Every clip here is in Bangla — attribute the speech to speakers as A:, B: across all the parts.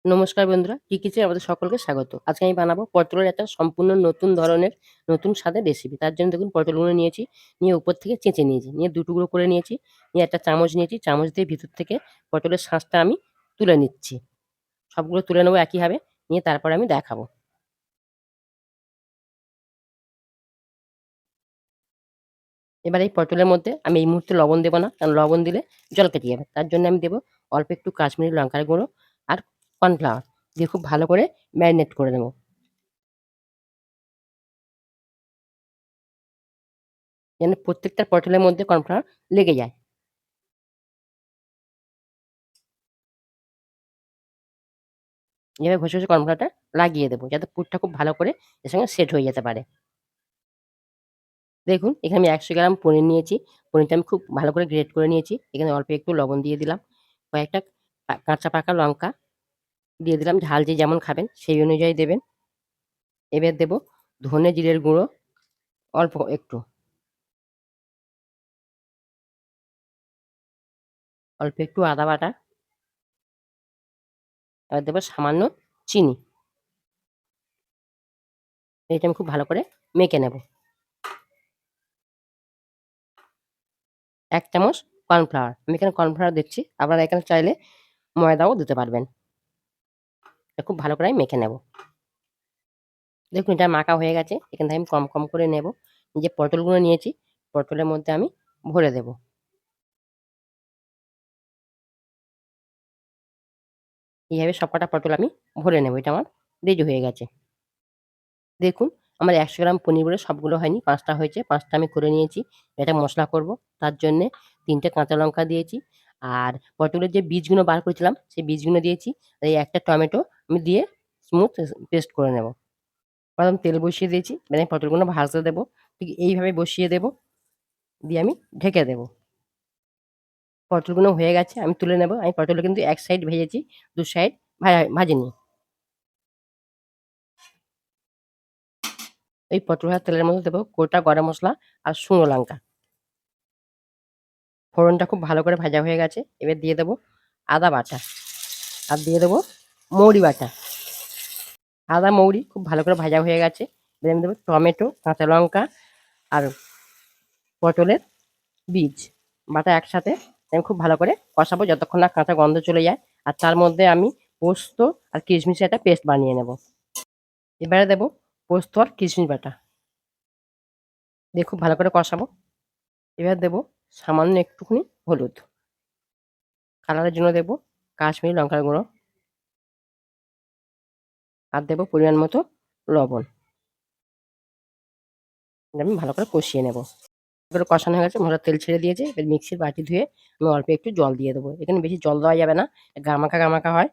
A: নমস্কার বন্ধুরা, টিকিচে আমাদের সকলকে স্বাগত। আজকে আমি বানাবো পটলের একটা সম্পূর্ণ নতুন ধরনের নতুন স্বাদের রেসিপি। তার জন্য দেখুন পটলগুলো নিয়েছি, নিয়ে উপর থেকে চেঁচে নিয়েছি, নিয়ে ২ টুকরো করে নিয়েছি, নিয়ে একটা চামচ নিয়েছি, চামচ দিয়ে ভিতর থেকে পটলের শাঁসটা আমি তুলে নিচ্ছি। সবগুলো তুলে নেবো একইভাবে, নিয়ে তারপরে আমি দেখাবো। এবার এই পটলের মধ্যে আমি এই মুহূর্তে লবণ দেব না, কারণ লবণ দিলে জল কেটে যাবে। তার জন্য আমি দেবো অল্প একটু কাশ্মীরি লঙ্কার গুঁড়ো আর কর্নফ্লাওয়ার দিয়ে খুব ভালো করে ম্যারিনেট করে নেব। যেন প্রত্যেকটা পটলের মধ্যে কর্নফ্লাওয়ার লেগে যায়। এভাবে ঘষে, ঘষে কর্নফ্লাওয়ারটা লাগিয়ে দেবো, যাতে পুরটা খুব ভালো করে এর সঙ্গে সেট হয়ে যেতে পারে। দেখুন এখানে আমি ১০০ গ্রাম পনির নিয়েছি। পনিরটা আমি খুব ভালো করে গ্রেট করে নিয়েছি। এখানে অল্প একটু লবণ দিয়ে দিলাম। কয়েকটা কাঁচা পাকা লঙ্কা দিয়ে দিলাম। ঝাল যে যেমন খাবেন সেই অনুযায়ী দেবেন। এবার দেবো ধনে জিরের গুঁড়ো অল্প একটু, অল্প একটু আদা বাটা। এবার দেবো সামান্য চিনি। এটা আমি খুব ভালো করে মেখে নেব। ১ চামচ কর্নফ্লাওয়ার। আমি এখানে কর্নফ্লাওয়ার দিচ্ছি। আপনারা এখানে চাইলে ময়দাও দিতে পারবেন। এটা খুব ভালো করে আমি মেখে নেব। দেখুন এটা মাখা হয়ে গেছে। এখান থেকে আমি কম, কম করে নেব। যে পটলগুলো নিয়েছি, পটলের মধ্যে আমি ভরে দেব। এইভাবে সবকটা পটল আমি ভরে নেব। এটা আমার রেডি হয়ে গেছে। দেখুন আমার ১০০ গ্রাম পনির বলে সবগুলো হয়নি, ৫ টা হয়েছে। ৫ টা আমি করে নিয়েছি। এটা মসলা করব। তার জন্যে ৩ টে কাঁচা লঙ্কা দিয়েছি। আর পটলের যে বীজগুলো বার করেছিলাম, সেই বীজগুলো দিয়েছি। আর এই একটা টমেটো আমি দিয়ে স্মুথ পেস্ট করে নেব। প্রথম তেল বসিয়ে দিয়েছি। মানে পটলগুলো ভাজতে দেব। ঠিক এইভাবে বসিয়ে দেব। দিয়ে আমি ঢেকে দেব। পটলগুলো হয়ে গেছে, আমি তুলে নেব। আমি পটলটা কিন্তু এক সাইড ভেজেছি, ২ সাইড ভাজিনি। এই পটল ভাজা তেলের মধ্যে দেবো গোটা গরম মসলা আর শুকনো লঙ্কা। ফোড়নটা খুব ভালো করে ভাজা হয়ে গেছে। এবার দিয়ে দেবো আদা বাটা আর দিয়ে দেবো মৌরি বাটা। আদা, মৌরি খুব ভালো করে ভাজা হয়ে গেছে। এবার আমি দেবো টমেটো, কাঁচা লঙ্কা আর পটলের বীজ বাটা একসাথে আমি খুব ভালো করে কষাবো যতক্ষণ না কাঁচা গন্ধ চলে যায়। আর তার মধ্যে আমি পোস্ত আর কিশমিশের একটা পেস্ট বানিয়ে নেব। এবারে দেবো পোস্ত আর কিশমিশ বাটা দিয়ে খুব ভালো করে কষাবো। এবার দেবো সামান্য একটুখানি হলুদ, কালারের জন্য দেবো কাশ্মীরি লঙ্কার গুঁড়ো আর দেবো পরিমাণ মতো লবণ। এটা আমি ভালো করে কষিয়ে নেব। করে কষানো হয়ে গেছে, মশলার তেল ছেড়ে দিয়েছে। এবার মিক্সির বাটি ধুয়ে আমি অল্প একটু জল দিয়ে দেবো। এখানে বেশি জল দেওয়া যাবে না, গামাখা, গামাখা হয়।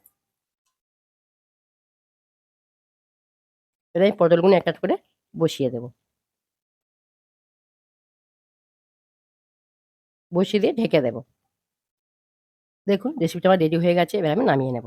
A: এবার এই পটলগুলো একটা করে বসিয়ে দেবো। বসিয়ে দিয়ে ঢেকে দেবো। দেখুন রেসিপিটা আমার রেডি হয়ে গেছে। এবার আমি নামিয়ে নেব।